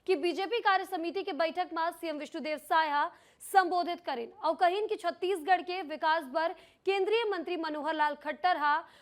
कि बीजेपी कार्य समिति के बैठक में सीएम विष्णुदेव साय संबोधित करें और कहीं कि छत्तीसगढ़ के विकास पर केंद्रीय मंत्री मनोहर लाल खट्टर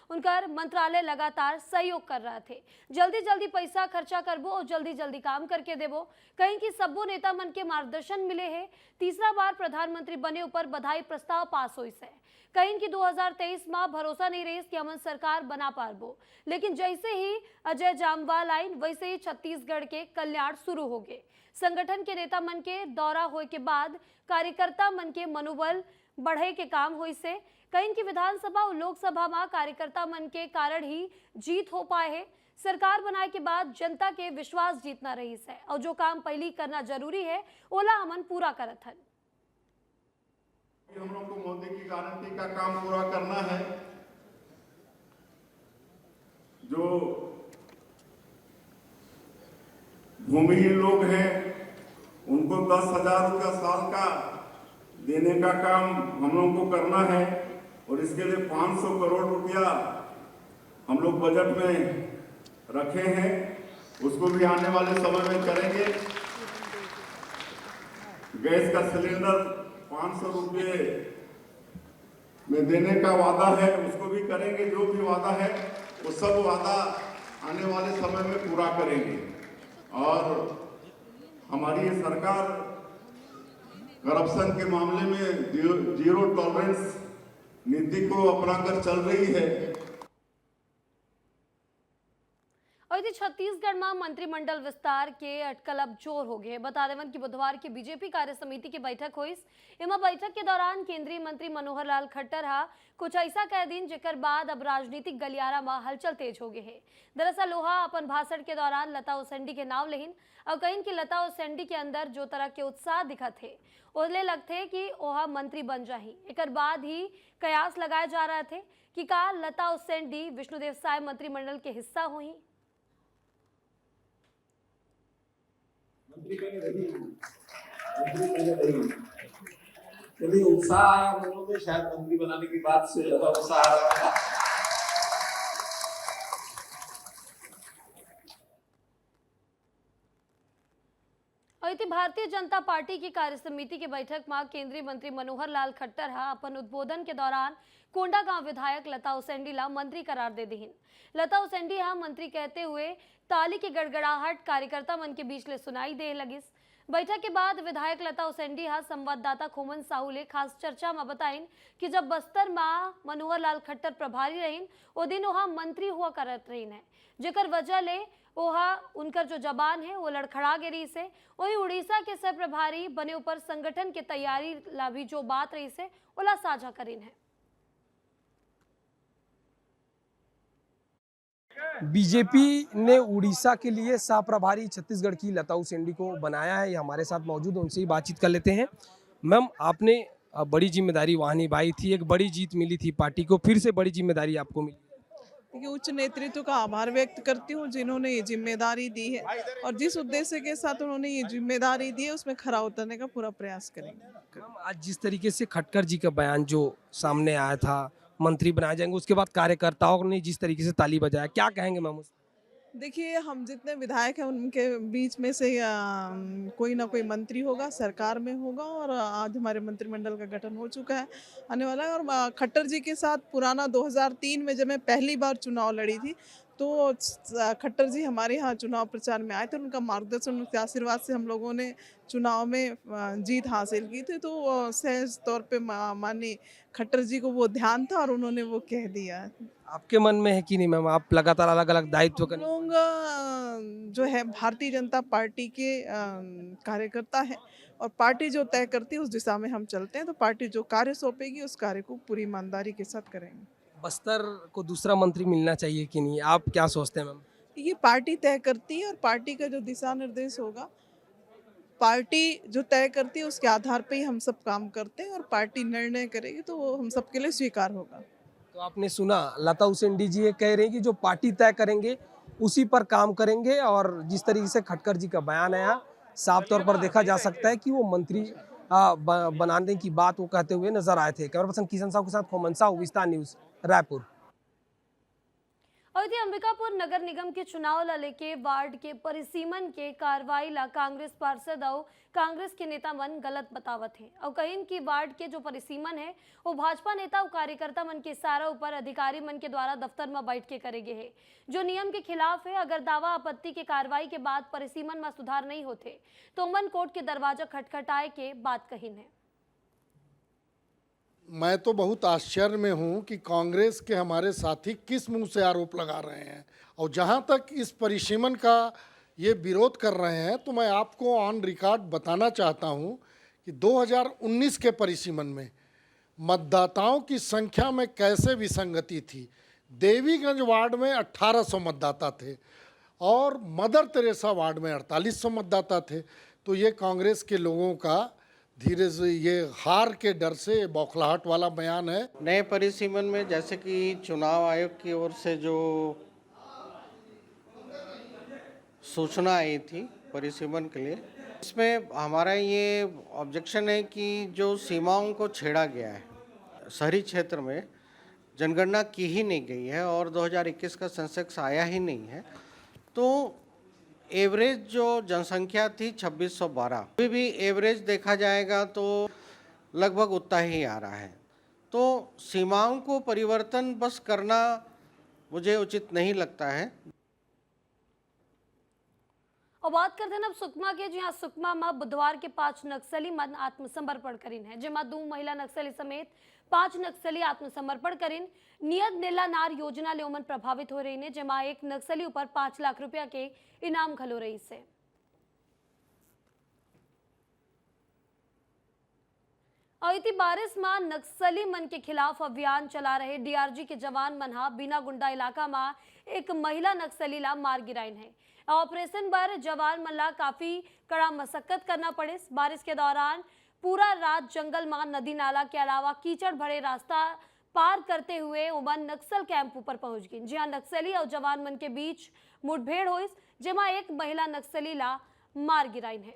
उनकर मंत्रालय लगातार सहयोग कर रहे थे। जल्दी जल्दी पैसा खर्चा करबो और जल्दी जल्दी काम करके देबो। कहीं कि सबो नेता मन के मार्गदर्शन मिले है। तीसरा बार प्रधानमंत्री बने ऊपर बधाई प्रस्ताव पास हुई है। कहीं कि 2023 में भरोसा नहीं रही कि हमन सरकार बना पारबो, लेकिन जैसे ही अजय जामवाल आइन वैसे ही छत्तीसगढ़ के कल्याण शुरू हो गए। संगठन के नेता मन के दौरा होए के बाद कार्यकर्ता मन के मनोबल बढ़े के काम हुई से। कहीं की विधानसभा और लोकसभा में कार्यकर्ता मन के कारण ही जीत हो पाए है। सरकार बनाए के बाद जनता के विश्वास जीतना रही है और जो काम पहली करना जरूरी है ओला हमन पूरा करत हन। हम लोग को मोदी की गारंटी का काम पूरा करना है। जो भूमिहीन लोग हैं उनको 10,000 रुपया साल का देने का काम हम लोग को करना है और इसके लिए 500 करोड़ रुपया हम लोग बजट में रखे हैं, उसको भी आने वाले समय में करेंगे। गैस का सिलेंडर 500 रुपये में देने का वादा है, उसको भी करेंगे। जो भी वादा है वो सब वादा आने वाले समय में पूरा करेंगे। और हमारी ये सरकार करप्शन के मामले में जीरो टॉलरेंस नीति को अपनाकर चल रही है। और छत्तीसगढ़ में मंत्रिमंडल विस्तार के अटकल अब जोर हो गए। बता देवन कि बुधवार की बीजेपी कार्य समिति की बैठक हुई। इमा बैठक के दौरान केंद्रीय मंत्री मनोहर लाल खट्टर कुछ ऐसा कह दिन जेकर बाद अब राजनीतिक गलियारा में हलचल तेज हो गए है। दरअसल ओहा अपन भाषण के दौरान लता उसेंडी के नाम लेहिन और कहीं कि लता उसेंडी के अंदर जो तरह के उत्साह दिखत है ओले लगते कि ओहा मंत्री बन जाही। एकर बाद ही कयास लगाए जा रहे थे कि का लता उसेंडी विष्णुदेव साय मंत्रिमंडल के हिस्सा हुई। चलिए उत्साह आया हम लोगों में, शायद मंत्री बनाने की बात से ज्यादा उत्साह आ रहा है। भारतीय जनता पार्टी की कार्य समिति की बैठक में केंद्रीय मंत्री मनोहर लाल खट्टर अपन उद्बोधन के दौरान कोंडागांव विधायक लता उसेंडी ला मंत्री करार दे दीहिन। लता उसेंडी मंत्री कहते हुए ताली की गड़गड़ाहट कार्यकर्ता मन के बीच ले सुनाई दे लगिस। बैठक के बाद विधायक लता उसेंडी संवाददाता खोमन साहू ले खास चर्चा में बताइन कि जब बस्तर में मनोहर लाल खट्टर प्रभारी रहीन ओ दिन वहां मंत्री हुआ करत रहीन है, जेकर वजह ले ओहा उनकर जो जबान है वो लड़खड़ा गिरी से। वही उड़ीसा के सह प्रभारी बने ऊपर संगठन के तैयारी ला भी जो बात रही से ओला साझा करीन है। बीजेपी ने उड़ीसा के लिए सह प्रभारी छत्तीसगढ़ की लता उसेंडी को बनाया है। ये हमारे साथ मौजूद है, उनसे ही बातचीत कर लेते हैं। मैम, आपने बड़ी जिम्मेदारी वहाँ निभाई थी, एक बड़ी जीत मिली थी पार्टी को, फिर से बड़ी जिम्मेदारी आपको मिली। देखिए, उच्च नेतृत्व का आभार व्यक्त करती हूँ जिन्होंने ये जिम्मेदारी दी है और जिस उद्देश्य के साथ उन्होंने ये जिम्मेदारी दी है उसमें खरा उतरने का पूरा प्रयास करेंगे। आज जिस तरीके से खटकर जी का बयान जो सामने आया था, मंत्री बनाए जाएंगे, उसके बाद कार्यकर्ताओं ने जिस तरीके से ताली बजाया, क्या कहेंगे मैम उस? देखिए, हम जितने विधायक हैं उनके बीच में से कोई ना कोई मंत्री होगा, सरकार में होगा और आज हमारे मंत्रिमंडल का गठन हो चुका है, आने वाला है। और खट्टर जी के साथ पुराना 2003 में जब मैं पहली बार चुनाव लड़ी थी तो खट्टर जी हमारे यहाँ चुनाव प्रचार में आए थे। उनका मार्गदर्शन, उनके आशीर्वाद से हम लोगों ने चुनाव में जीत हासिल की थी। तो सहज तौर पे माननीय खट्टर जी को वो ध्यान था और उन्होंने वो कह दिया। आपके मन में है कि नहीं मैम, आप लगातार अलग अलग दायित्व करें? लोग जो है भारतीय जनता पार्टी के कार्यकर्ता है और पार्टी जो तय करती है उस दिशा में हम चलते हैं। तो पार्टी जो कार्य सौंपेगी उस कार्य को पूरी ईमानदारी के साथ करेंगे। बस्तर को दूसरा मंत्री मिलना चाहिए कि नहीं, आप क्या सोचते हैं मैम? ये पार्टी तय करती है और पार्टी का जो दिशा निर्देश होगा, पार्टी जो तय करती है उसके आधार पे ही हम सब काम करते हैं और पार्टी निर्णय करेगी तो वो हम सबके लिए स्वीकार होगा। तो आपने सुना, लता उसेंडी जी ये कह रहे हैं कि जो पार्टी तय करेंगे उसी पर काम करेंगे और जिस तरीके से खटकर जी का बयान आया, साफ तौर पर देखा जा सकता है कि वो मंत्री बनाने की बात वो कहते हुए नजर आए थे। कैमरा पर्सन किशन साहू के साथ खोमन साहू, विस्तार न्यूज, रायपुर। और और इति अंबिकापुर नगर निगम के चुनाव ला लेके वार्ड के परिसीमन के कार्रवाई ला कांग्रेस पार्षद और कांग्रेस के नेता मन गलत बतावत हैं और कहीं कि वार्ड के जो परिसीमन है वो भाजपा नेता और कार्यकर्ता मन के सारा ऊपर अधिकारी मन के द्वारा दफ्तर में बैठ के करेगे है जो नियम के खिलाफ है। अगर दावा आपत्ति के कार्रवाई के बाद परिसीमन में सुधार नहीं होते तो मन कोर्ट के दरवाजा खटखटाए के बात कही है। मैं तो बहुत आश्चर्य में हूं कि कांग्रेस के हमारे साथी किस मुंह से आरोप लगा रहे हैं और जहां तक इस परिसीमन का ये विरोध कर रहे हैं तो मैं आपको ऑन रिकॉर्ड बताना चाहता हूं कि 2019 के परिसीमन में मतदाताओं की संख्या में कैसे विसंगति थी। देवीगंज वार्ड में 1800 मतदाता थे और मदर तेरेसा वार्ड में 4800 मतदाता थे। तो ये कांग्रेस के लोगों का धीरे से ये हार के डर से बौखलाहट वाला बयान है। नए परिसीमन में जैसे कि चुनाव आयोग की ओर से जो सूचना आई थी परिसीमन के लिए, इसमें हमारा ये ऑब्जेक्शन है कि जो सीमाओं को छेड़ा गया है, शहरी क्षेत्र में जनगणना की ही नहीं गई है और 2021 का सेंसेक्स आया ही नहीं है, तो एवरेज जो जनसंख्या थी 2612, अभी भी एवरेज देखा जाएगा तो लगभग उतना ही आ रहा है। तो सीमाओं को परिवर्तन बस करना मुझे उचित नहीं लगता है। और बात करते हैं अब सुकमा के, जहां सुकमा में बुधवार के 5 नक्सली मन आत्मसमर्पण करीन है, जेमा 2 महिला नक्सली समेत 5 नक्सली आत्मसमर्पण करीन। नियत नीला नार योजना ले उमन प्रभावित हो रही ने, जेमा एक नक्सली ऊपर 5 लाख रुपया के इनाम खलो रही से। और इति बारिश में नक्सली मन के खिलाफ अभियान चला रहे डीआरजी के जवान मनहा बिना गुंडा इलाका में एक महिला नक्सली ला मार गिराइन है। ऑपरेशन पर जवान मन ला काफी कड़ा मशक्कत करना पड़े। बारिश के दौरान पूरा रात जंगल में नदी नाला के अलावा कीचड़ भरे रास्ता पार करते हुए उमन नक्सल कैंप ऊपर पहुंच गई, जहां नक्सली और जवान मन के बीच मुठभेड़ हुई, जेमा एक महिला नक्सली ला मार गिराइन है।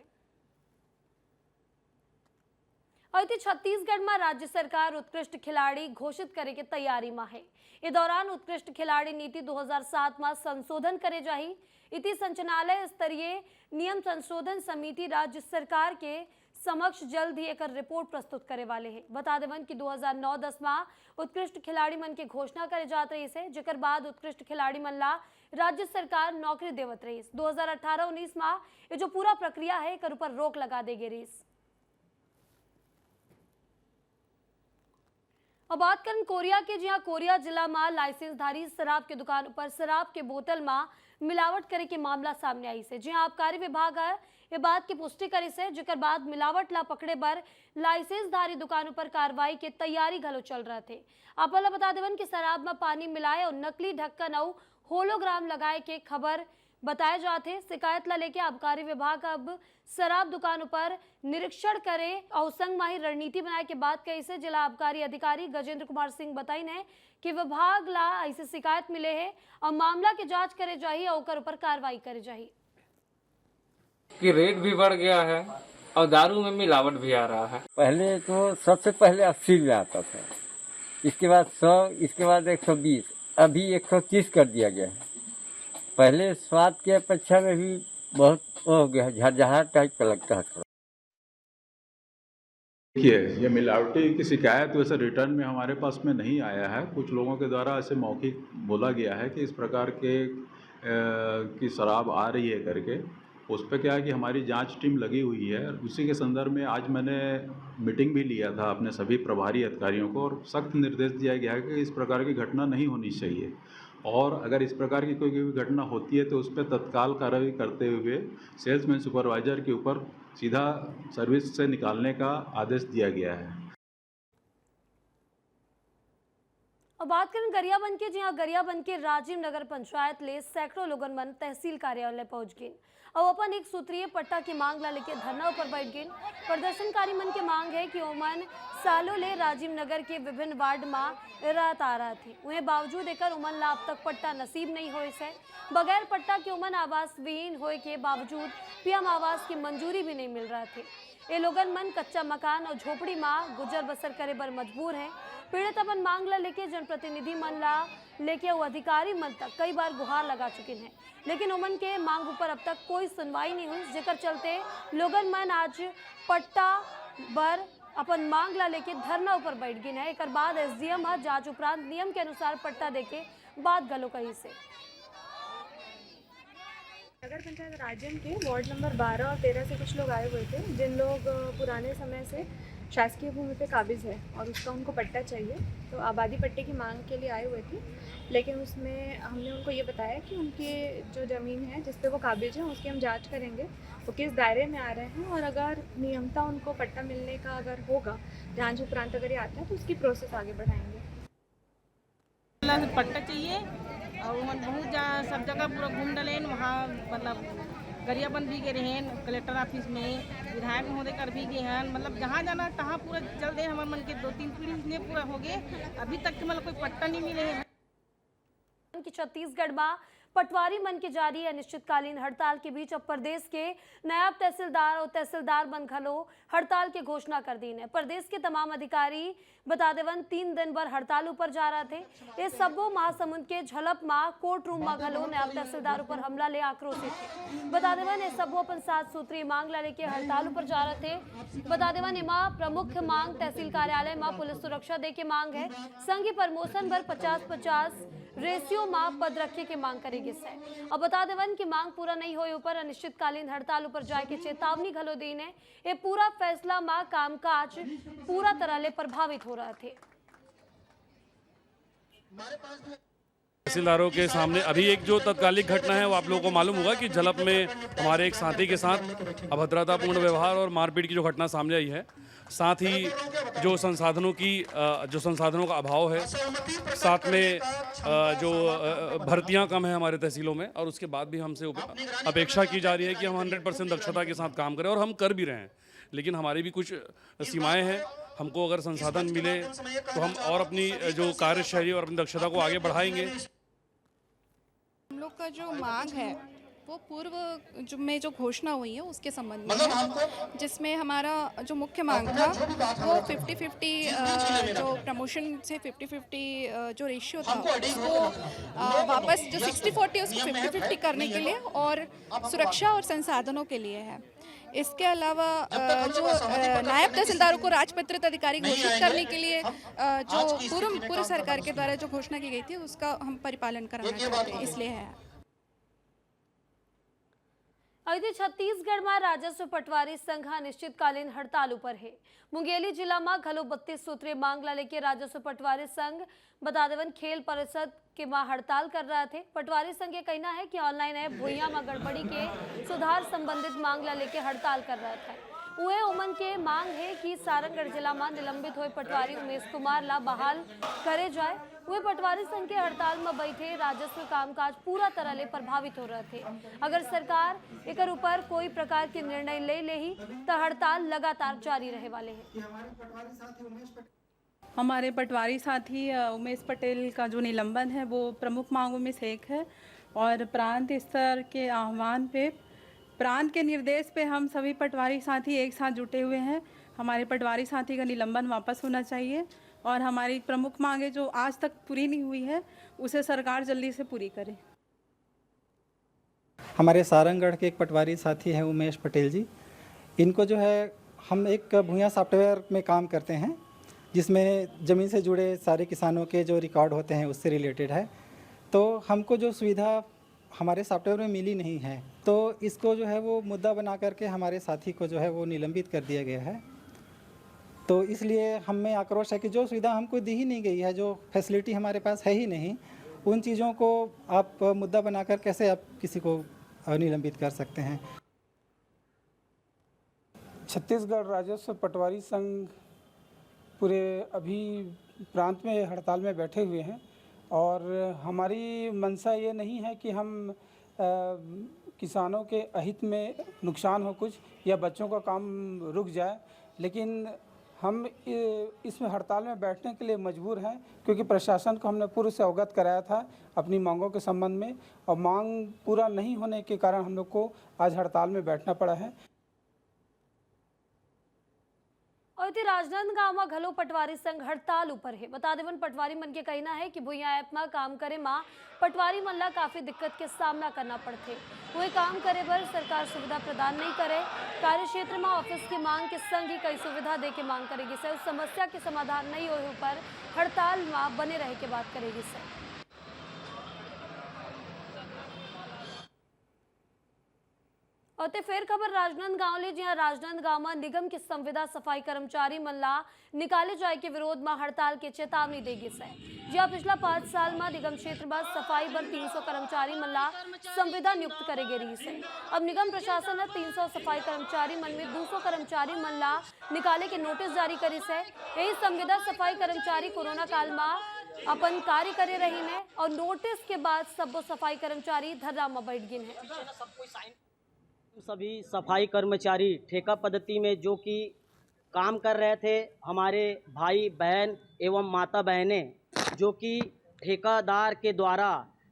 और छत्तीसगढ़ में राज्य सरकार उत्कृष्ट खिलाड़ी घोषित करे के तैयारी में है। इस दौरान उत्कृष्ट खिलाड़ी नीति 2007 में संशोधन करे जाही। इति संचालय स्तरीय नियम संशोधन समिति राज्य सरकार के समक्ष जल्द ही एक रिपोर्ट प्रस्तुत करे वाले हैं। बता देवन कि 2009-10 में उत्कृष्ट खिलाड़ी मन के घोषणा करे जात रही से, जेकर बाद उत्कृष्ट खिलाड़ी मन ला राज्य सरकार नौकरी देवत रही। 2018-19 में ये जो पूरा प्रक्रिया है एकर ऊपर रोक लगा दे गई रही। अब बात करें कोरिया के, जहां कोरिया जिला में लाइसेंसधारी शराब के दुकान पर शराब के बोतल में मिलावट करे के मामला सामने आई से, जहां आबकारी विभाग है ये बात की पुष्टि करी से, जेकर बाद मिलावट ला पकड़े पर लाइसेंसधारी दुकानों पर कार्रवाई के तैयारी घलो चल रहे थे। आपला बता देवन कि शराब में पानी मिलाए और नकली ढक्कन और होलोग्राम लगाए के खबर बताए जाते। शिकायत ला लेके आबकारी विभाग अब शराब दुकानों पर निरीक्षण करे और संग माही रणनीति बनाए के बाद कैसे जिला आबकारी अधिकारी गजेंद्र कुमार सिंह बताई ने कि विभाग ला ऐसे शिकायत मिले है और मामला के जांच करे जाही और ऊपर कार्रवाई करे जाही। कि रेट भी बढ़ गया है और दारू में मिलावट भी आ रहा है। पहले तो सबसे पहले 80 में आता था, इसके बाद 100, इसके बाद 120, अभी 130 कर दिया गया है। पहले स्वाद की अपेक्षा में भी बहुत हो गया, झरझराहट टाइप का लगता है। देखिए, ये मिलावटी की शिकायत वैसे रिटर्न में हमारे पास में नहीं आया है। कुछ लोगों के द्वारा ऐसे मौखिक बोला गया है कि इस प्रकार के की शराब आ रही है करके। उस पर क्या है कि हमारी जांच टीम लगी हुई है। उसी के संदर्भ में आज मैंने मीटिंग भी लिया था अपने सभी प्रभारी अधिकारियों को और सख्त निर्देश दिया गया है कि इस प्रकार की घटना नहीं होनी चाहिए और अगर इस प्रकार की कोई भी घटना होती है तो उस पर तत्काल कार्रवाई करते हुए सेल्समैन सुपरवाइजर के ऊपर सीधा सर्विस से निकालने का आदेश दिया गया है। अब बात करें गरियाबंद के, जहां गरियाबंद के राजीव नगर पंचायत ले सैकड़ों लोगन मन तहसील कार्यालय पहुंच गए और अपन एक सूत्रीय पट्टा की मांग ला लेके धरना पर बैठ गए। प्रदर्शनकारी मन के मांग है कि ओमन सालों ले राजीव नगर के विभिन्न वार्ड में रहत आ रहा थी, उन्हें बावजूद एकर उमन ला अब तक पट्टा नसीब नहीं होए से। बगैर पट्टा के उमन आवास विहीन होए के बावजूद पीएम आवास की मंजूरी भी नहीं मिल रहा थे। ये लोगन मन कच्चा मकान और झोपड़ी में गुजर बसर करे बर मजबूर हैं। पीड़ित अपन मांग ला लेके जनपद प्रतिनिधि मन ला लेके वो अधिकारी मन तक कई बार गुहार लगा चुके हैं, लेकिन उमन के मांग ऊपर अब तक कोई सुनवाई नहीं हुई, जेकर चलते लोगन मन आज पट्टा बर अपन मांग ला लेके धरना ऊपर बैठ गए हैं। एक बाद एसडीएम जांच उपरांत नियम के अनुसार पट्टा देके बात गलो कही से। नगर पंचायत राजन के वार्ड नंबर 12 और 13 से कुछ लोग आए हुए थे, जिन लोग पुराने समय से शासकीय भूमि पे काबिज है और उसका उनको पट्टा चाहिए, तो आबादी पट्टे की मांग के लिए आए हुए थे। लेकिन उसमें हमने उनको ये बताया कि उनके जो ज़मीन है जिस पे वो काबिज है उसकी हम जांच करेंगे, वो किस दायरे में आ रहे हैं, और अगर नियमता उनको पट्टा मिलने का अगर होगा, जांच उपरांत अगर ये आता है तो उसकी प्रोसेस आगे बढ़ाएंगे। पट्टा चाहिए और बहुत सब जगह पूरा घूम डलेन, वहाँ मतलब गरियाबंद भी गए रहें, कलेक्टर ऑफिस में विधायक महोदय कर भी गए हैं, मतलब जहाँ जाना तहाँ पूरा चल दे। हमारे मन के 2-3 पीढ़ी ने पूरा हो गए, अभी तक मतलब कोई पट्टा नहीं मिले हैं। कि छत्तीसगढ़ में पटवारी मन की जारी अनिश्चितकालीन हड़ताल के बीच अब प्रदेश के नायब तहसीलदार और तहसीलदार मन घलो हड़ताल की घोषणा कर दी है। प्रदेश के तमाम अधिकारी बता देवन 3 दिन भर हड़ताल ऊपर जा रहे थे। इस सबो महासमुंद के झलप मां कोर्ट रूम में घलो नायब तहसीलदार ऊपर हमला ले आक्रोशित थे। बता देवन ये सबो अपन 7 सूत्रीय मांग ला लेके हड़ताल ऊपर जा रहे थे। बता देवन इमा प्रमुख मांग तहसील कार्यालय में पुलिस सुरक्षा दे के मांग है, संघी प्रमोशन भर 50-50 रेशियो में पद रखे के मांग करेगी। अब बता देवन की मांग पूरा नहीं होए ऊपर अनिश्चितकालीन हड़ताल ऊपर जाए के चेतावनी घलो दी ने। ये पूरा फैसला में कामकाज पूरा तरह ले प्रभावित हो रहे थे। तहसीलदारों के सामने अभी एक जो तत्कालिक घटना है वो आप लोगों को मालूम होगा कि झलप में हमारे एक साथी के साथ अभद्रतापूर्ण व्यवहार और मारपीट की जो घटना सामने आई है, साथ ही जो संसाधनों का अभाव है, साथ में जो भर्तियां कम है हमारे तहसीलों में, और उसके बाद भी हमसे अपेक्षा की जा रही है कि हम 100% दक्षता के साथ काम करें, और हम कर भी रहे हैं। लेकिन हमारी भी कुछ सीमाएं हैं। हमको अगर संसाधन मिले तो हम और अपनी जो कार्यशैली और अपनी दक्षता को आगे बढ़ाएंगे। हम लोग का जो मांग है वो पूर्व में जो घोषणा हुई है उसके संबंध में है, जिसमें हमारा जो मुख्य मांग था वो 50-50 जो प्रमोशन से 50-50 जो रेशियो था उसको वापस जो 60-40 उसको 50-50 करने के लिए और सुरक्षा और संसाधनों के लिए है। इसके अलावा जो नायब तहसीलदारों को राजपत्रित अधिकारी घोषित करने के लिए जो पूर्व सरकार के द्वारा जो घोषणा की गई थी उसका हम परिपालन कराना चाहते हैं, इसलिए है। अभी छत्तीसगढ़ में राजस्व पटवारी संघ अनिश्चितकालीन हड़ताल ऊपर है। मुंगेली जिला में घलो 32 सूत्रीय मांग ला लेके राजस्व पटवारी संघ बता देवन खेल परिषद के मां हड़ताल कर रहे थे। पटवारी संघ ये कहना है कि ऑनलाइन ऐप भुइयां में गड़बड़ी के सुधार संबंधित मांग ला लेके हड़ताल कर रहा था। उहे उमन के मांग है कि सारंगढ़ जिला में निलंबित हुए पटवारी उमेश कुमार ला बहाल करे जाए। वे पटवारी संघ के हड़ताल में बैठे राजस्व कामकाज पूरा तरह ले प्रभावित हो रहे थे। अगर सरकार एक ऊपर कोई प्रकार के निर्णय ले ही तो हड़ताल लगातार जारी रहे वाले हैं। हमारे पटवारी साथी उमेश पटेल का जो निलंबन है वो प्रमुख मांगों में से एक है, और प्रांत स्तर के आह्वान पे, प्रांत के निर्देश पे हम सभी पटवारी साथी एक साथ जुटे हुए हैं। हमारे पटवारी साथी का निलंबन वापस होना चाहिए, और हमारी प्रमुख मांगे जो आज तक पूरी नहीं हुई है उसे सरकार जल्दी से पूरी करे। हमारे सारंगढ़ के एक पटवारी साथी हैं उमेश पटेल जी, इनको जो है हम एक भुइयां सॉफ्टवेयर में काम करते हैं जिसमें ज़मीन से जुड़े सारे किसानों के जो रिकॉर्ड होते हैं उससे रिलेटेड है। तो हमको जो सुविधा हमारे सॉफ्टवेयर में मिली नहीं है, तो इसको जो है वो मुद्दा बना करके हमारे साथी को जो है वो निलंबित कर दिया गया है। तो इसलिए हम में आक्रोश है कि जो सुविधा हमको दी ही नहीं गई है, जो फैसिलिटी हमारे पास है ही नहीं, उन चीज़ों को आप मुद्दा बनाकर कैसे आप किसी को निलंबित कर सकते हैं। छत्तीसगढ़ राजस्व पटवारी संघ पूरे अभी प्रांत में हड़ताल में बैठे हुए हैं, और हमारी मंशा ये नहीं है कि हम किसानों के अहित में नुकसान हो कुछ या बच्चों का काम रुक जाए, लेकिन हम इसमें हड़ताल में बैठने के लिए मजबूर हैं क्योंकि प्रशासन को हमने पूर्व से अवगत कराया था अपनी मांगों के संबंध में, और मांग पूरा नहीं होने के कारण हम लोग को आज हड़ताल में बैठना पड़ा है। और और इति राजनांदगांव में घलो पटवारी संघ हड़ताल ऊपर है। बता देवन पटवारी मन के कहना है कि भुइयां ऐप में काम करे में पटवारी मन ला काफी दिक्कत के सामना करना पड़ते। वही काम करे पर सरकार सुविधा प्रदान नहीं करे। कार्य क्षेत्र में ऑफिस की मांग के संग ही कई सुविधा दे के मांग करेगी से उस समस्या के समाधान नहीं होने पर हड़ताल में बने रहे के बात करेगी से। और ते फिर खबर राजनांदगांव ले, जहां राजनांदगांव में निगम के संविदा सफाई कर्मचारी मन ला निकाले जाए के विरोध में हड़ताल के चेतावनी देगी से। जहां पिछला 5 साल में निगम क्षेत्र में सफाई बर 300 कर्मचारी मन ला संविदा नियुक्त करेगे रही से। अब निगम प्रशासन ने 300 सफाई कर्मचारी मन में 200 कर्मचारी मन ला निकाले के नोटिस जारी करी से। यही संविदा सफाई कर्मचारी कोरोना काल में अपन कार्य करे रही ने और नोटिस के बाद सब सफाई कर्मचारी धरना में बैठ गए हैं। सभी सफाई कर्मचारी ठेका पद्धति में जो कि काम कर रहे थे, हमारे भाई बहन एवं माता बहनें जो कि ठेकेदार के द्वारा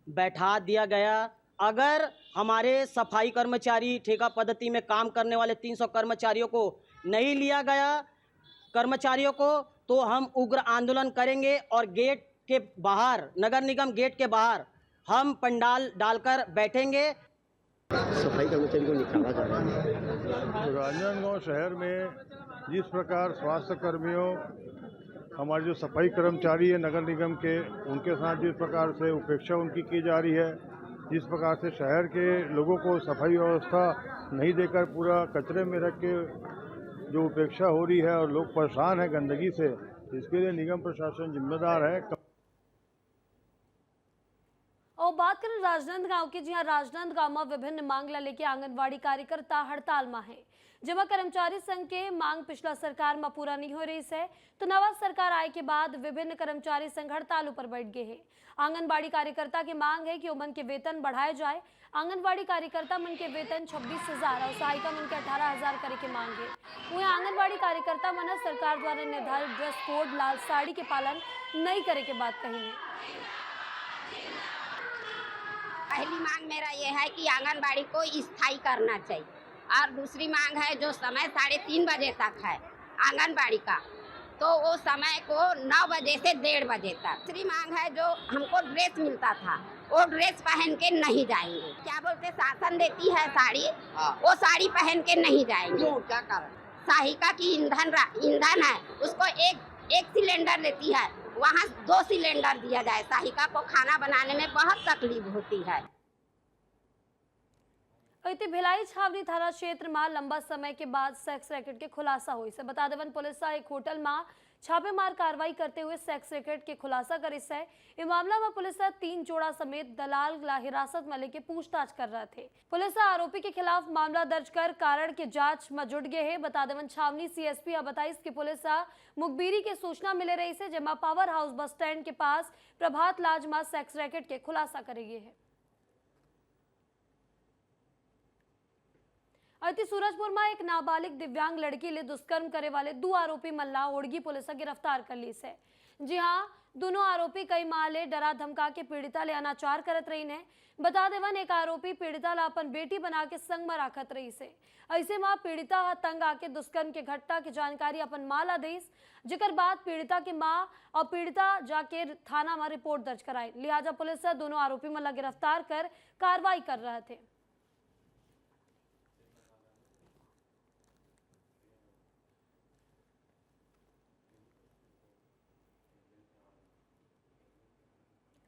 बैठा दिया गया। अगर हमारे सफाई कर्मचारी ठेका पद्धति में काम करने वाले 300 कर्मचारियों को नहीं लिया गया कर्मचारियों को, तो हम उग्र आंदोलन करेंगे और गेट के बाहर, नगर निगम गेट के बाहर हम पंडाल डालकर बैठेंगे। सफाई कर्मचारी को निकाला जा रहा है। राजनांदगांव शहर में जिस प्रकार स्वास्थ्य कर्मियों, हमारे जो सफाई कर्मचारी है नगर निगम के, उनके साथ जिस प्रकार से उपेक्षा उनकी की जा रही है, जिस प्रकार से शहर के लोगों को सफाई व्यवस्था नहीं देकर पूरा कचरे में रख के जो उपेक्षा हो रही है और लोग परेशान हैं गंदगी से, इसके लिए निगम प्रशासन जिम्मेदार है। और बात करें राजनांदगांव की, जहां राजनांदगांव में विभिन्न मांग ला लेके आंगनबाड़ी कार्यकर्ता हड़ताल में है। जमा कर्मचारी संघ के मांग पिछला सरकार में पूरा नहीं हो रही है, तो नवा सरकार आए के बाद विभिन्न कर्मचारी संघ हड़ताल पर बैठ गए हैं। आंगनबाड़ी कार्यकर्ता की मांग है कि उमन के वेतन बढ़ाए जाए। आंगनबाड़ी कार्यकर्ता मन के वेतन 26,000 और सहायिका मन के 18,000 करे के मांग है। वहीं आंगनबाड़ी कार्यकर्ता मन सरकार द्वारा निर्धारित ड्रेस कोड लाल साड़ी के पालन नहीं करे के बात कही है। पहली मांग मेरा ये है कि आंगनबाड़ी को स्थायी करना चाहिए, और दूसरी मांग है जो समय 3:30 बजे तक है आंगनबाड़ी का, तो वो समय को 9 बजे से 1:30 बजे तक। दूसरी मांग है जो हमको ड्रेस मिलता था, वो ड्रेस पहन के नहीं जाएंगे। क्या बोलते, शासन देती है साड़ी, वो साड़ी पहन के नहीं जाएंगे। क्यों, क्या कारण? सहायिका की ईंधन है, उसको एक सिलेंडर लेती है, वहाँ 2 सिलेंडर दिया जाए। सहायिका को खाना बनाने में बहुत तकलीफ होती है। इति भिलाई छावनी थाना क्षेत्र में लंबा समय के बाद सेक्स रैकेट के खुलासा हुई से। बता देवन पुलिस एक होटल में छापेमार कार्रवाई करते हुए सेक्स रैकेट के खुलासा करी से। इस मामला में पुलिस 3 जोड़ा समेत दलाल ला हिरासत में लेके पूछताछ कर रहे थे। पुलिस आरोपी के खिलाफ मामला दर्ज कर कारण के जांच में जुट गए है। बता देवन छावनी CSP बताइस की पुलिस मुखबिरी के सूचना मिले रही से, जमा पावर हाउस बस स्टैंड के पास प्रभात लाज में सेक्स रैकेट के खुलासा करेगी है। अति सूरजपुर में एक नाबालिग दिव्यांग लड़की ले दुष्कर्म करे वाले 2 आरोपी मल्ला ओड़गी पुलिस गिरफ्तार कर ली से। जी हाँ, दोनों आरोपी कई माले डरा धमका के पीड़िता ले अनाचार करत रही ने। बता देवन एक आरोपी पीड़िता ला अपन बेटी बना के संग में राखत रही से। ऐसे में पीड़िता तंग आके दुष्कर्म के घटना की जानकारी अपन माँ ला देस, जिकर बाद पीड़िता की माँ और पीड़िता जाके थाना में रिपोर्ट दर्ज कराई। लिहाजा पुलिस दोनों आरोपी मल्ला गिरफ्तार कर कार्रवाई कर रहे थे।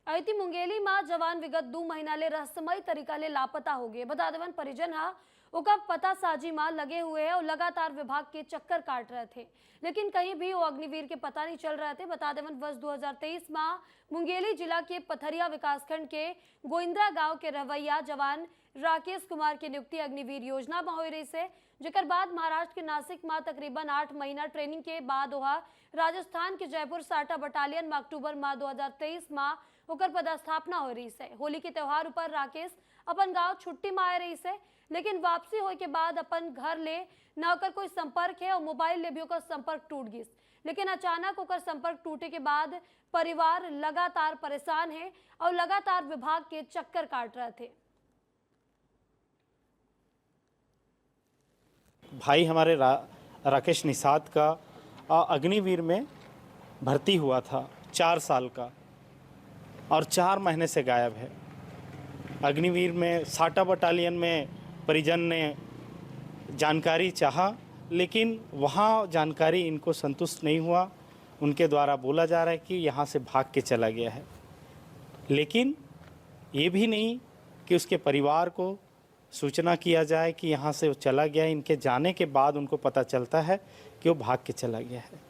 अति मुंगेली में जवान विगत 2 महीना ले रहस्यमय तरीका ले लापता हो गए। बता देवन परिजन ओका पता साजी में लगे हुए है और लगातार विभाग के चक्कर काट रहे थे, लेकिन कहीं भी वो अग्निवीर के पता नहीं चल रहे थे। बता देवन वर्ष 2023 में मुंगेली जिला के पथरिया विकासखंड के गोइंद्रा गांव के रवैया जवान राकेश कुमार की नियुक्ति अग्निवीर योजना में हो रही से, जिकर बाद महाराष्ट्र के नासिक में तकरीबन 8 महीना ट्रेनिंग के बाद वह राजस्थान के जयपुर साटा बटालियन में अक्टूबर माह 2023 में होकर पदस्थापना हो रही है। होली के त्योहार पर राकेश अपन गांव छुट्टी में आ रही है, लेकिन वापसी होने के बाद अपन घर ले न होकर कोई संपर्क है और मोबाइल ले भी होकर संपर्क टूट गई। लेकिन अचानक होकर संपर्क टूटे के बाद परिवार लगातार परेशान है और लगातार विभाग के चक्कर काट रहे थे। भाई हमारे राकेश निषाद का अग्निवीर में भर्ती हुआ था 4 साल का और 4 महीने से गायब है। अग्निवीर में साटा बटालियन में परिजन ने जानकारी चाहा, लेकिन वहाँ जानकारी इनको संतुष्ट नहीं हुआ। उनके द्वारा बोला जा रहा है कि यहाँ से भाग के चला गया है, लेकिन ये भी नहीं कि उसके परिवार को सूचना किया जाए कि यहाँ से वो चला गया है। इनके जाने के बाद उनको पता चलता है कि वो भाग के चला गया है।